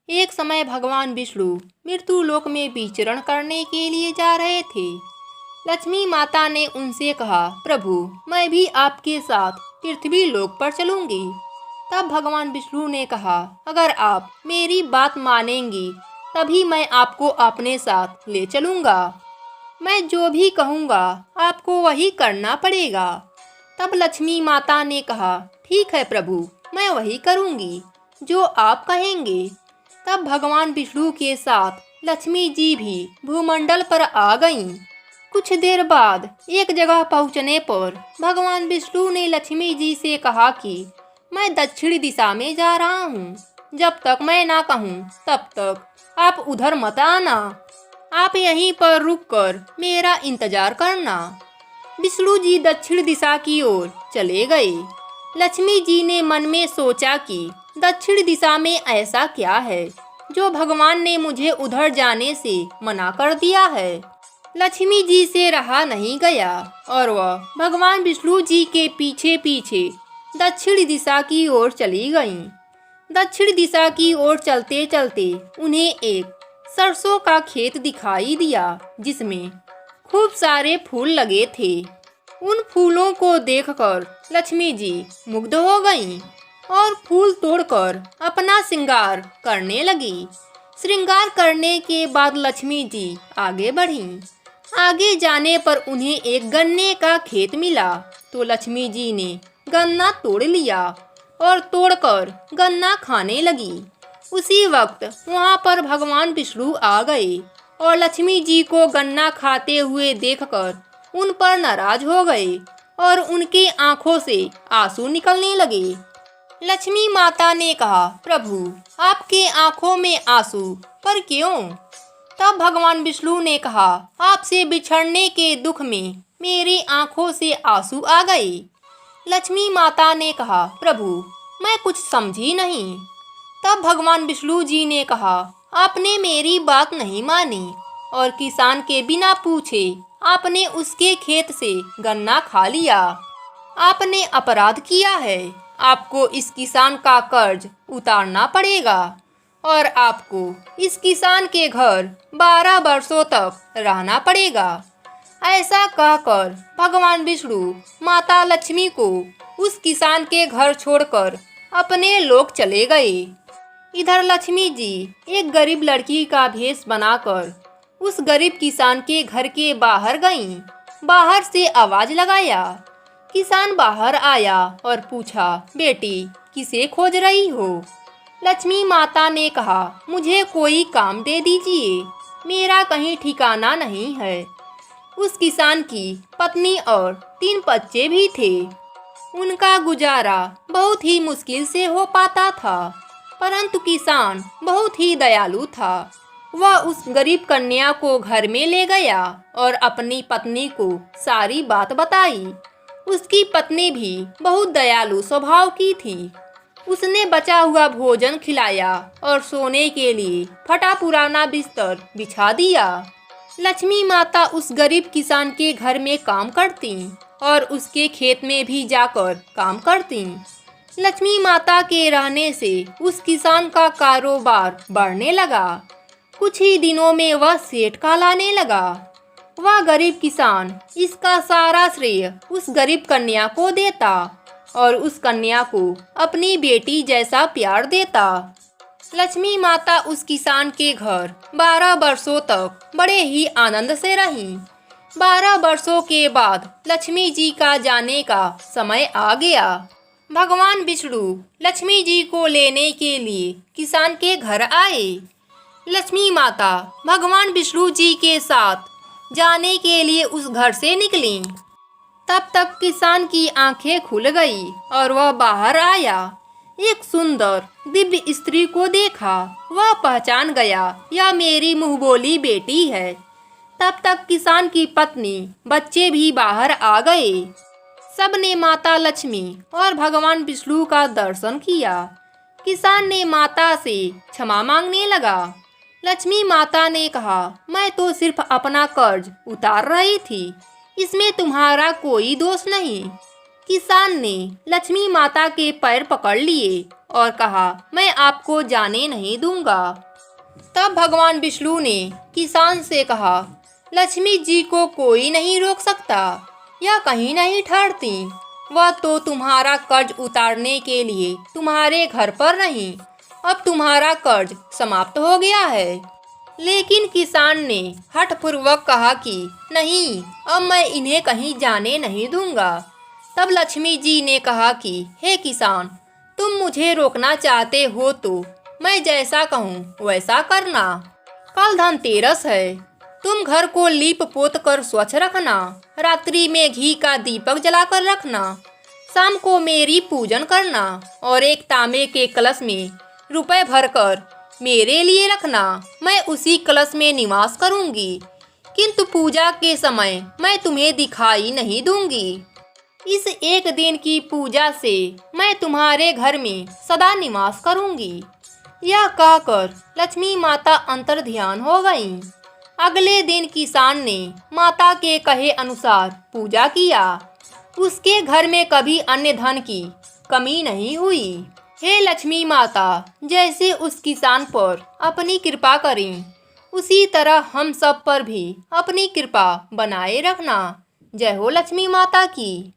एक समय भगवान विष्णु मृत्यु लोक में विचरण करने के लिए जा रहे थे। लक्ष्मी माता ने उनसे कहा, प्रभु मैं भी आपके साथ पृथ्वी लोक पर चलूंगी। तब भगवान विष्णु ने कहा, अगर आप मेरी बात मानेंगी तभी मैं आपको अपने साथ ले चलूंगा। मैं जो भी कहूँगा आपको वही करना पड़ेगा। तब लक्ष्मी माता ने कहा, ठीक है प्रभु, मैं वही करूँगी जो आप कहेंगे। तब भगवान विष्णु के साथ लक्ष्मी जी भी भूमंडल पर आ गईं। कुछ देर बाद एक जगह पहुंचने पर भगवान विष्णु ने लक्ष्मी जी से कहा कि मैं दक्षिण दिशा में जा रहा हूँ। जब तक मैं ना कहूँ तब तक आप उधर मत आना। आप यहीं पर रुककर मेरा इंतजार करना। विष्णु जी दक्षिण दिशा की ओर चले गए। लक्ष्मी जी ने मन में सोचा कि दक्षिण दिशा में ऐसा क्या है जो भगवान ने मुझे उधर जाने से मना कर दिया है। लक्ष्मी जी से रहा नहीं गया और वह भगवान विष्णु जी के पीछे पीछे दक्षिण दिशा की ओर चली गईं। दक्षिण दिशा की ओर चलते चलते उन्हें एक सरसों का खेत दिखाई दिया जिसमें खूब सारे फूल लगे थे। उन फूलों को देखकर लक्ष्मी जी मुग्ध हो गईं और फूल तोड़कर अपना श्रृंगार करने लगी। श्रृंगार करने के बाद लक्ष्मी जी आगे बढ़ीं। आगे जाने पर उन्हें एक गन्ने का खेत मिला तो लक्ष्मी जी ने गन्ना तोड़ लिया और तोड़कर गन्ना खाने लगी। उसी वक्त वहां पर भगवान विष्णु आ गए और लक्ष्मी जी को गन्ना खाते हुए देखकर उन पर नाराज हो गए और उनकी आंखों से आंसू निकलने लगे। लक्ष्मी माता ने कहा, प्रभु आपके आंखों में आंसू पर क्यों? तब भगवान विष्णु ने कहा, आपसे बिछड़ने के दुख में मेरी आंखों से आंसू आ गए। लक्ष्मी माता ने कहा, प्रभु मैं कुछ समझी नहीं। तब भगवान विष्णु जी ने कहा, आपने मेरी बात नहीं मानी और किसान के बिना पूछे आपने उसके खेत से गन्ना खा लिया। आपने अपराध किया है। आपको इस किसान का कर्ज उतारना पड़ेगा और आपको इस किसान के घर 12 वर्षों तक रहना पड़ेगा। ऐसा कहकर भगवान विष्णु माता लक्ष्मी को उस किसान के घर छोड़कर अपने लोक चले गए। इधर लक्ष्मी जी एक गरीब लड़की का भेष बनाकर उस गरीब किसान के घर के बाहर गईं। बाहर से आवाज लगाया। किसान बाहर आया और पूछा, बेटी किसे खोज रही हो? लक्ष्मी माता ने कहा, मुझे कोई काम दे दीजिए, मेरा कहीं ठिकाना नहीं है। उस किसान की पत्नी और 3 बच्चे भी थे। उनका गुजारा बहुत ही मुश्किल से हो पाता था, परंतु किसान बहुत ही दयालु था। वह उस गरीब कन्या को घर में ले गया और अपनी पत्नी को सारी बात बताई। उसकी पत्नी भी बहुत दयालु स्वभाव की थी। उसने बचा हुआ भोजन खिलाया और सोने के लिए फटा पुराना बिस्तर बिछा दिया। लक्ष्मी माता उस गरीब किसान के घर में काम करती और उसके खेत में भी जाकर काम करती। लक्ष्मी माता के रहने से उस किसान का कारोबार बढ़ने लगा। कुछ ही दिनों में वह सेठ कहलाने लगा। वह गरीब किसान इसका सारा श्रेय उस गरीब कन्या को देता और उस कन्या को अपनी बेटी जैसा प्यार देता। लक्ष्मी माता उस किसान के घर 12 वर्षों तक बड़े ही आनंद से रहीं। 12 वर्षों के बाद लक्ष्मी जी का जाने का समय आ गया। भगवान विष्णु लक्ष्मी जी को लेने के लिए किसान के घर आए। लक्ष्मी माता भगवान विष्णु जी के साथ जाने के लिए उस घर से निकली। तब तक किसान की आंखें खुल गई और वह बाहर आया। एक सुंदर दिव्य स्त्री को देखा। वह पहचान गया, यह मेरी मुंहबोली बेटी है। तब तक किसान की पत्नी बच्चे भी बाहर आ गए। सबने माता लक्ष्मी और भगवान विष्णु का दर्शन किया। किसान ने माता से क्षमा मांगने लगा। लक्ष्मी माता ने कहा, मैं तो सिर्फ अपना कर्ज उतार रही थी, इसमें तुम्हारा कोई दोष नहीं। किसान ने लक्ष्मी माता के पैर पकड़ लिए और कहा, मैं आपको जाने नहीं दूंगा। तब भगवान विष्णु ने किसान से कहा, लक्ष्मी जी को कोई नहीं रोक सकता या कहीं नहीं ठहरती। वह तो तुम्हारा कर्ज उतारने के लिए तुम्हारे घर पर नहीं, अब तुम्हारा कर्ज समाप्त हो गया है। लेकिन किसान ने हठपूर्वक कहा कि नहीं, अब मैं इन्हें कहीं जाने नहीं दूंगा। तब लक्ष्मी जी ने कहा कि हे किसान, तुम मुझे रोकना चाहते हो तो मैं जैसा कहूँ वैसा करना। कल धनतेरस है, तुम घर को लीप पोत कर स्वच्छ रखना, रात्रि में घी का दीपक जलाकर रखना, शाम को मेरी पूजन करना और एक तांबे के कलश में रुपए भरकर मेरे लिए रखना। मैं उसी कलश में निवास करूंगी, किंतु पूजा के समय मैं तुम्हें दिखाई नहीं दूंगी। इस एक दिन की पूजा से मैं तुम्हारे घर में सदा निवास करूंगी। यह कहकर लक्ष्मी माता अंतर्ध्यान हो गईं। अगले दिन किसान ने माता के कहे अनुसार पूजा किया। उसके घर में कभी अन्य धन की कमी नहीं हुई। हे लक्ष्मी माता, जैसे उस किसान पर अपनी कृपा करें, उसी तरह हम सब पर भी अपनी कृपा बनाए रखना। जय हो लक्ष्मी माता की।